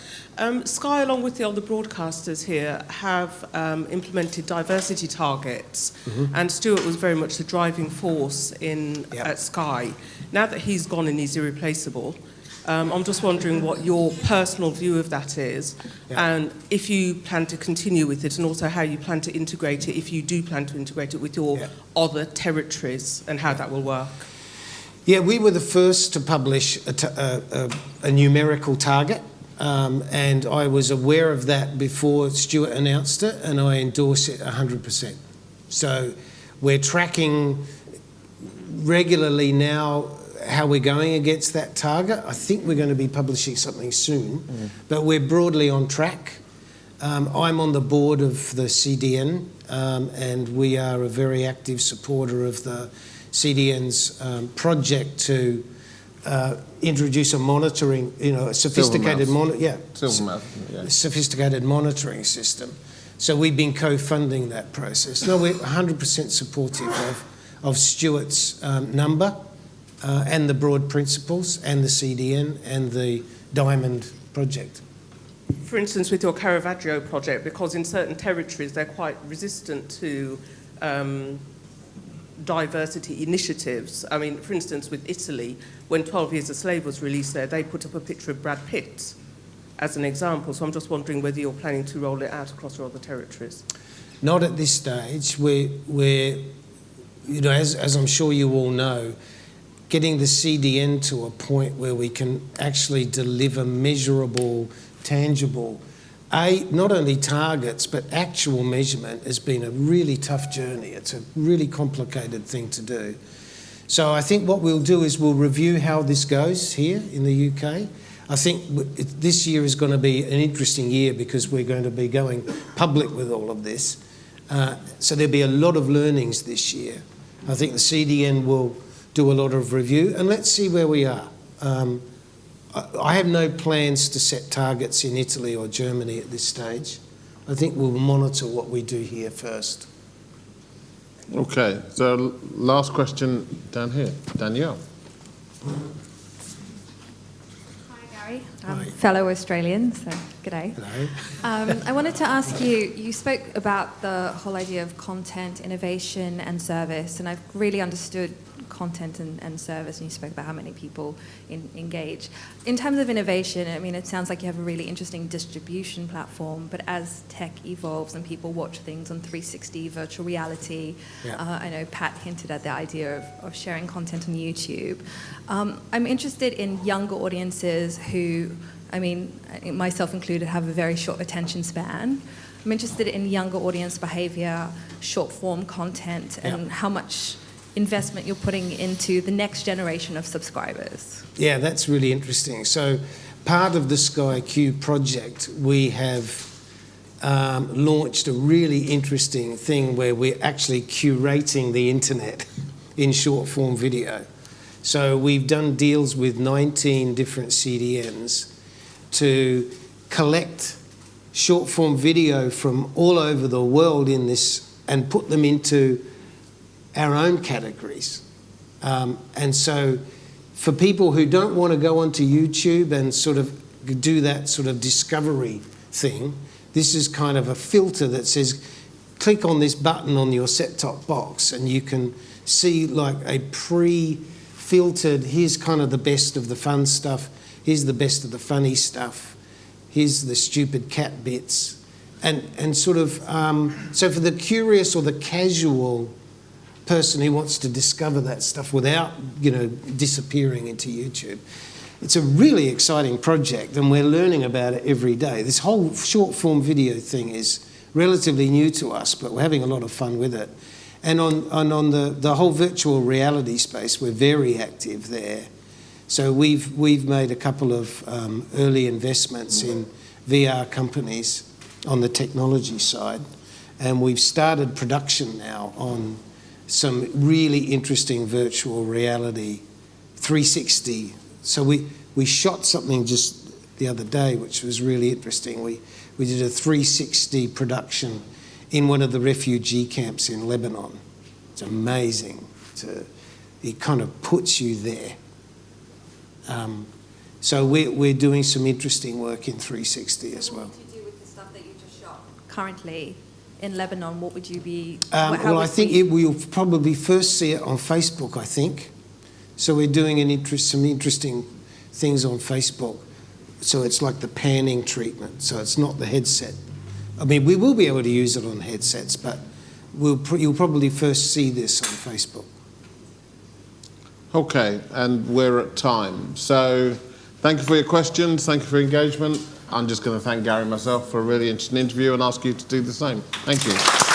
Sky, along with the other broadcasters here, have implemented diversity targets, and Stuart was very much the driving force at Sky. Now that he's gone and he's irreplaceable, I'm just wondering what your personal view of that is, and if you plan to continue with it, and also how you plan to integrate it, if you do plan to integrate it with your other territories, and how that will work. Yeah, we were the first to publish a numerical target, and I was aware of that before Stuart announced it, and I endorse it 100%. So we're tracking regularly now how we're going against that target. I think we're going to be publishing something soon, but we're broadly on track. I'm on the board of the CDN, and we are a very active supporter of the CDN's project to introduce a monitoring, a sophisticated sophisticated monitoring system. So we've been co-funding that process. No, we're 100% supportive of Stuart's number. and the broad principles and the CDN and the Diamond project. For instance, with your Caravaggio project, because in certain territories they're quite resistant to diversity initiatives. I mean, for instance, with Italy, when 12 Years a Slave was released there, they put up a picture of Brad Pitt as an example. So I'm just wondering whether you're planning to roll it out across your other territories. Not at this stage. We're you know, as I'm sure you all know, getting the CDN to a point where we can actually deliver measurable, tangible, not only targets, but actual measurement has been a really tough journey. It's a really complicated thing to do. So I think what we'll do is we'll review how this goes here in the UK. I think this year is going to be an interesting year because we're going to be going public with all of this. So there'll be a lot of learnings this year. I think the CDN will do a lot of review, and let's see where we are. I have no plans to set targets in Italy or Germany at this stage. I think we'll monitor what we do here first. Okay, so last question down here. Danielle. Hi, Hi. fellow Australian, so g'day. Hello. I wanted to ask you spoke about the whole idea of content, innovation and service, and I've really understood content and service, and you spoke about how many people engage. In terms of innovation, I mean, it sounds like you have a really interesting distribution platform, but as tech evolves and people watch things on 360 virtual reality, I know Pat hinted at the idea of sharing content on YouTube. I'm interested in younger audiences who, I mean, myself included, have a very short attention span. I'm interested in younger audience behaviour, short form content, and how much investment you're putting into the next generation of subscribers. Yeah, that's really interesting. So part of the SkyQ project, we have launched a really interesting thing where we're actually curating the internet in short form video. So we've done deals with 19 different CDNs to collect short form video from all over the world in this and put them into our own categories. And so for people who don't want to go onto YouTube and sort of do that sort of discovery thing, this is kind of a filter that says, click on this button on your set-top box and you can see like a pre-filtered, here's kind of the best of the fun stuff, here's the best of the funny stuff, here's the stupid cat bits. And sort of, so for the curious or the casual person who wants to discover that stuff without, you know, disappearing into YouTube. It's a really exciting project and we're learning about it every day. This whole short form video thing is relatively new to us, but we're having a lot of fun with it. And on the whole virtual reality space, we're very active there. So we've made a couple of early investments in VR companies on the technology side, and we've started production now on some really interesting virtual reality 360. So we shot something just the other day which was really interesting. We did a 360 production in one of the refugee camps in Lebanon. It's amazing. It kind of puts you there. So we're doing some interesting work in 360 as well. What would you do with the stuff that you just shot currently in Lebanon? What would you be? Well, I think we'll probably first see it on Facebook, I think. So we're doing some interesting things on Facebook. So it's like the panning treatment. So it's not the headset. I mean, we will be able to use it on headsets, but you'll probably first see this on Facebook. Okay, and we're at time. So thank you for your questions. Thank you for your engagement. I'm just going to thank Gary myself for a really interesting interview and ask you to do the same. Thank you.